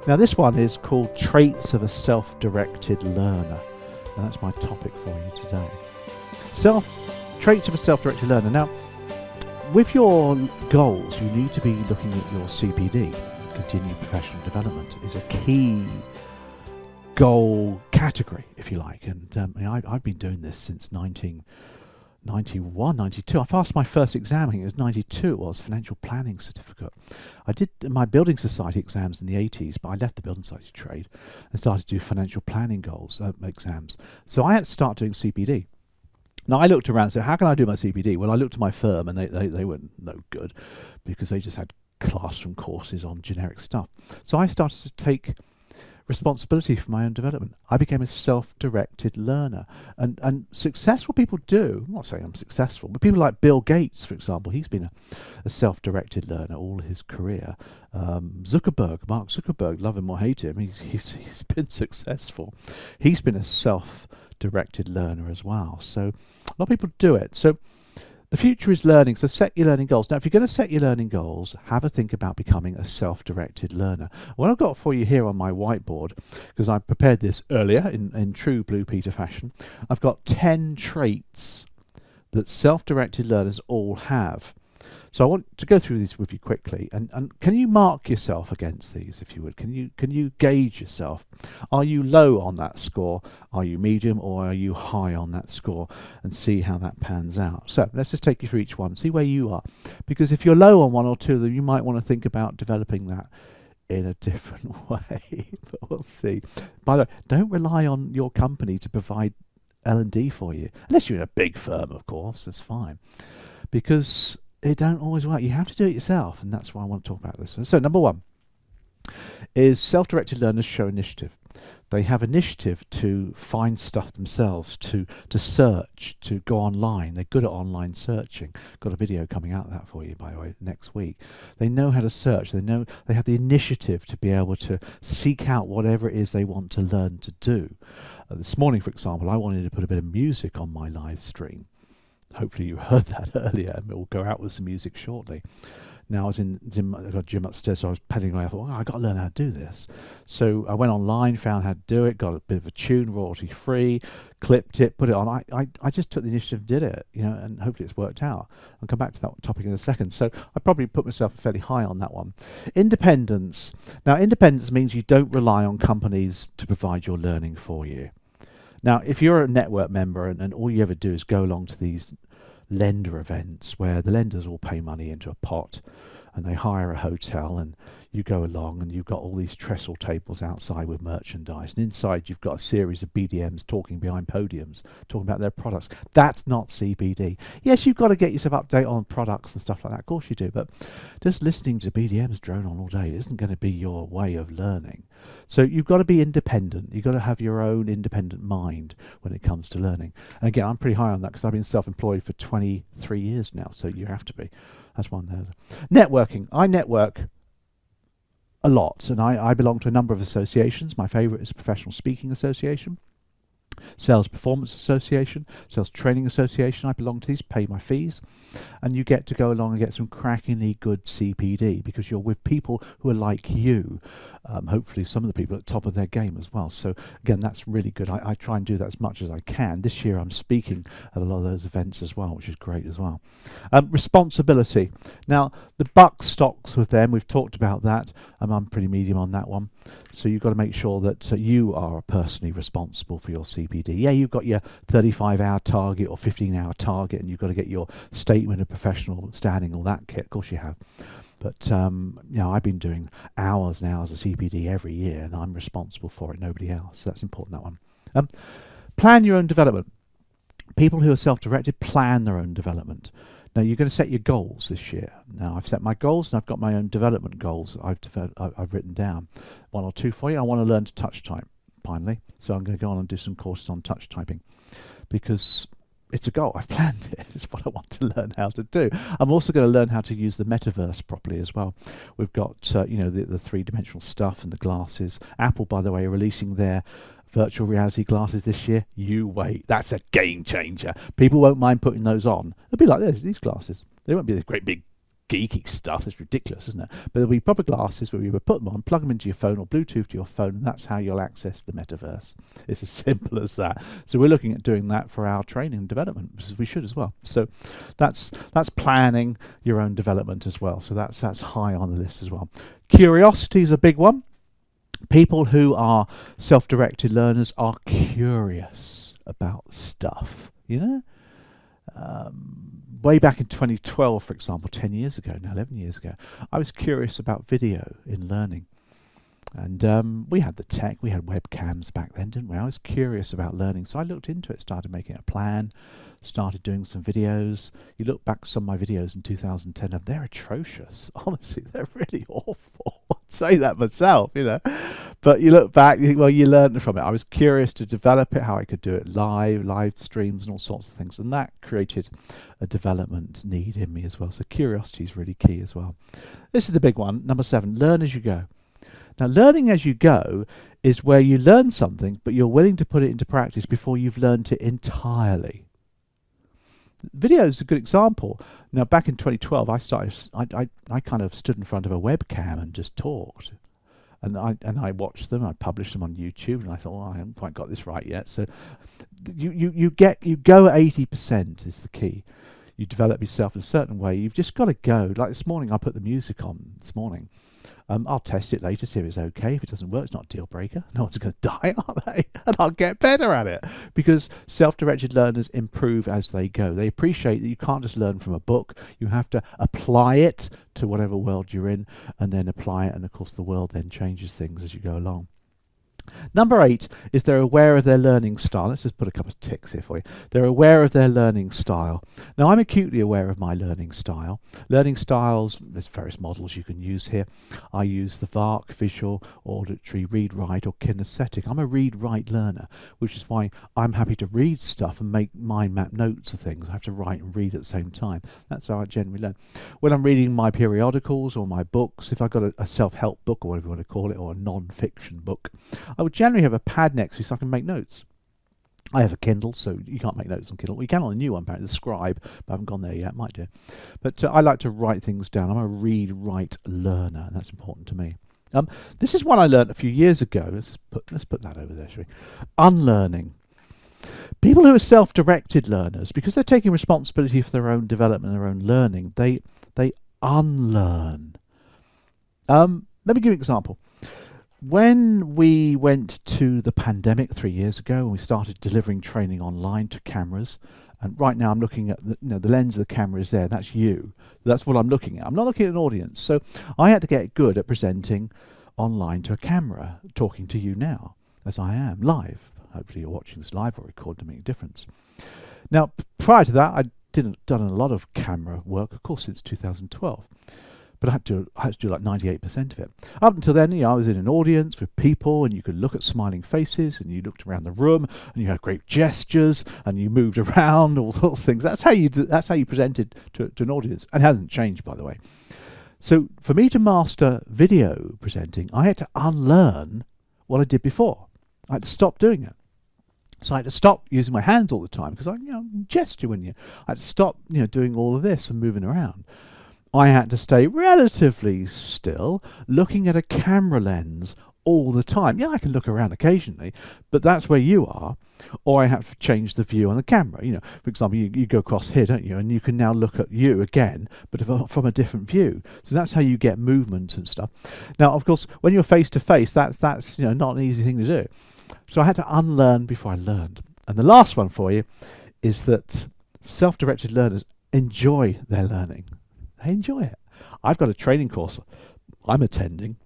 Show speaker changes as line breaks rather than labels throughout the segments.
Now this one is called Traits of a Self-Directed Learner, and that's my topic for you today. Traits of a self-directed learner. Now, with your goals, you need to be looking at your CPD, continued professional development, is a key goal category, if you like. And I've been doing this since 1991, 92. I passed my first exam, I think it was 92, it was financial planning certificate. I did my building society exams in the 80s, but I left the building society trade and started to do financial planning exams. So I had to start doing CPD. Now I looked around and said, how can I do my CPD? Well, I looked at my firm and they were no good because they just had classroom courses on generic stuff. So I started to take responsibility for my own development. I became a self-directed learner. And successful people do, I'm not saying I'm successful, but people like Bill Gates, for example, he's been a self-directed learner all his career. Mark Zuckerberg, love him or hate him, he's been successful. He's been a self-directed learner as well. So a lot of people do it. So the future is learning, so set your learning goals. Now, if you're going to set your learning goals, have a think about becoming a self-directed learner. What I've got for you here on my whiteboard, because I prepared this earlier in true Blue Peter fashion, I've got 10 traits that self-directed learners all have. So I want to go through these with you quickly, and can you mark yourself against these, if you would? Can you gauge yourself? Are you low on that score? Are you medium, or are you high on that score? And see how that pans out. So let's just take you through each one, see where you are. Because if you're low on one or two, then you might want to think about developing that in a different way. But we'll see. By the way, don't rely on your company to provide L&D for you, unless you're in a big firm, of course. That's fine, because it don't always work. You have to do it yourself, and that's why I want to talk about this. So number one is self-directed learners show initiative. They have initiative to find stuff themselves, to search, to go online. They're good at online searching. Got a video coming out of that for you, by the way, next week. They know how to search. They have the initiative to be able to seek out whatever it is they want to learn to do. This morning, for example, I wanted to put a bit of music on my live stream. Hopefully you heard that earlier, and we'll go out with some music shortly. Now I was in gym, I got a gym upstairs, so I was paddling away. I thought, I've got to learn how to do this. So I went online, found how to do it, got a bit of a tune, royalty free, clipped it, put it on. I just took the initiative, did it, and hopefully it's worked out. I'll come back to that topic in a second. So I probably put myself fairly high on that one. Independence. Now independence means you don't rely on companies to provide your learning for you. Now, if you're a network member and all you ever do is go along to these lender events where the lenders all pay money into a pot and they hire a hotel, and you go along and you've got all these trestle tables outside with merchandise, and inside you've got a series of BDMs talking behind podiums, talking about their products. That's not CPD. Yes, you've got to get yourself up to date on products and stuff like that, of course you do, but just listening to BDMs drone on all day isn't going to be your way of learning. So you've got to be independent. You've got to have your own independent mind when it comes to learning. And again, I'm pretty high on that because I've been self-employed for 23 years now, so you have to be. That's one there. Networking. I network a lot, and I belong to a number of associations. My favourite is Professional Speaking Association, Sales Performance Association, Sales Training Association. I belong to these, pay my fees, and you get to go along and get some crackingly good CPD because you're with people who are like you. Hopefully some of the people at the top of their game as well. So again, that's really good. I try and do that as much as I can. This year I'm speaking at a lot of those events as well, which is great as well. Responsibility. Now the buck stops with them. We've talked about that. I'm pretty medium on that one. So you've got to make sure that you are personally responsible for your CPD. Yeah, you've got your 35-hour target or 15-hour target, and you've got to get your statement of professional standing, all that kit. Of course you have. But I've been doing hours and hours of CPD every year, and I'm responsible for it, nobody else. So that's important, that one. Plan your own development. People who are self-directed plan their own development. Now, you're going to set your goals this year. Now, I've set my goals, and I've got my own development goals I've written down. One or two for you. I want to learn to touch type, finally. So I'm going to go on and do some courses on touch typing, because it's a goal. I've planned it. It's what I want to learn how to do. I'm also going to learn how to use the metaverse properly as well. We've got, the three-dimensional stuff and the glasses. Apple, by the way, are releasing their virtual reality glasses this year. You wait. That's a game changer. People won't mind putting those on. They'll be like this, these glasses. They won't be this great big geeky stuff. It's ridiculous, isn't it? But there'll be proper glasses where you would put them on, plug them into your phone or Bluetooth to your phone, and that's how you'll access the metaverse. It's as simple as that. So we're looking at doing that for our training and development, because we should as well. So that's planning your own development as well. So that's high on the list as well. Curiosity is a big one. People who are self-directed learners are curious about stuff, you know? Way back in 2012, for example, 10 years ago, now 11 years ago, I was curious about video in learning. And we had the tech, we had webcams back then, didn't we? I was curious about learning, so I looked into it, started making a plan, started doing some videos. You look back at some of my videos in 2010, and they're atrocious. Honestly, they're really awful. I'd say that myself, you know. But you look back, you think, well, you learned from it. I was curious to develop it, how I could do it live streams and all sorts of things. And that created a development need in me as well. So curiosity is really key as well. This is the big one, number 7, learn as you go. Now, learning as you go is where you learn something, but you're willing to put it into practice before you've learned it entirely. Video is a good example. Now, back in 2012, I kind of stood in front of a webcam and just talked. And I watched them, I published them on YouTube, and I thought, well, I haven't quite got this right yet. So you go at 80% is the key. You develop yourself in a certain way. You've just got to go. Like this morning, I put the music on this morning. I'll test it later, see if it's okay. If it doesn't work, it's not a deal breaker. No one's going to die, are they? And I'll get better at it, because self-directed learners improve as they go. They appreciate that you can't just learn from a book. You have to apply it to whatever world you're in, and then apply it. And of course, the world then changes things as you go along. Number 8 is they're aware of their learning style. Let's just put a couple of ticks here for you. They're aware of their learning style. Now, I'm acutely aware of my learning style. Learning styles, there's various models you can use here. I use the VARK, visual, auditory, read, write, or kinesthetic. I'm a read-write learner, which is why I'm happy to read stuff and make mind map notes of things. I have to write and read at the same time. That's how I generally learn. When I'm reading my periodicals or my books, if I've got a self-help book or whatever you want to call it, or a non-fiction book, I would generally have a pad next to me so I can make notes. I have a Kindle, so you can't make notes on Kindle. You can on a new one, apparently, the Scribe, but I haven't gone there yet. Might do. But I like to write things down. I'm a read-write learner, and that's important to me. This is one I learned a few years ago. Let's put that over there, shall we? Unlearning. People who are self-directed learners, because they're taking responsibility for their own development, their own learning, they unlearn. Let me give you an example. When we went to the pandemic 3 years ago, and we started delivering training online to cameras, and right now I'm looking at the lens of the camera is there. That's you. That's what I'm looking at. I'm not looking at an audience. So I had to get good at presenting online to a camera, talking to you now, as I am live. Hopefully you're watching this live or recorded to make a difference. Now, prior to that, I'd done a lot of camera work, of course, since 2012. But I had to do like 98% of it. Up until then, I was in an audience with people, and you could look at smiling faces, and you looked around the room, and you had great gestures, and you moved around, all sorts of things. That's how you presented to an audience, and it hasn't changed, by the way. So for me to master video presenting, I had to unlearn what I did before. I had to stop doing it. So I had to stop using my hands all the time, because I gesture when I had to stop doing all of this and moving around. I had to stay relatively still, looking at a camera lens all the time. Yeah, I can look around occasionally, but that's where you are. Or I have to change the view on the camera. For example, you go across here, don't you? And you can now look at you again, but from a different view. So that's how you get movement and stuff. Now, of course, when you're face to face, that's not an easy thing to do. So I had to unlearn before I learned. And the last one for you is that self-directed learners enjoy their learning. They enjoy it. I've got a training course I'm attending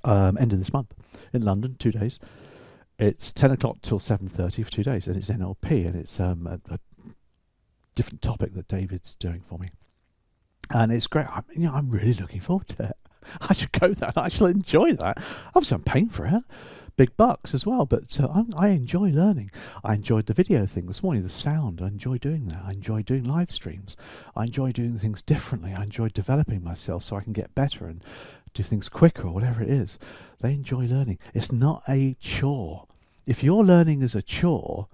end of this month in London, 2 days. It's 10 o'clock till 7:30 for 2 days, and it's NLP, and it's a different topic that David's doing for me. And it's great. I'm really looking forward to it. I should go there. I shall enjoy that. Obviously, I'm paying for it. Big bucks as well, but I enjoy learning. I enjoyed the video thing this morning, the sound. I enjoy doing that. I enjoy doing live streams. I enjoy doing things differently. I enjoy developing myself so I can get better and do things quicker or whatever it is. They enjoy learning. It's not a chore. If your learning is a chore,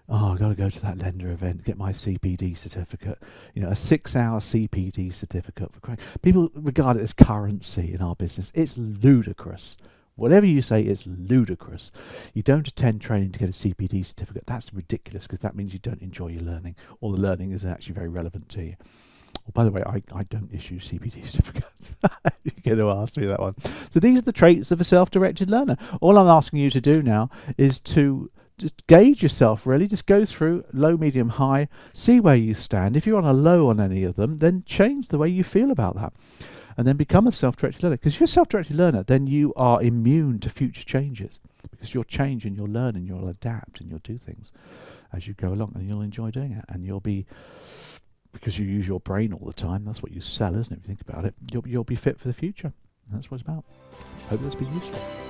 oh, I've got to go to that lender event, get my CPD certificate. You know, a 6-hour CPD certificate for crying. People regard it as currency in our business. It's ludicrous. Whatever you say is ludicrous. You don't attend training to get a CPD certificate. That's ridiculous, because that means you don't enjoy your learning, or the learning isn't actually very relevant to you. Well, by the way, I don't issue CPD certificates. You're going to ask me that one. So these are the traits of a self-directed learner. All I'm asking you to do now is to just gauge yourself, really. Just go through low, medium, high, see where you stand. If you're on a low on any of them, then change the way you feel about that. And then become a self-directed learner. Because if you're a self-directed learner, then you are immune to future changes. Because you'll change and you'll learn and you'll adapt and you'll do things as you go along, and you'll enjoy doing it. And you'll be... because you use your brain all the time, that's what you sell, isn't it? If you think about it, you'll be fit for the future. And that's what it's about. Hope that's been useful.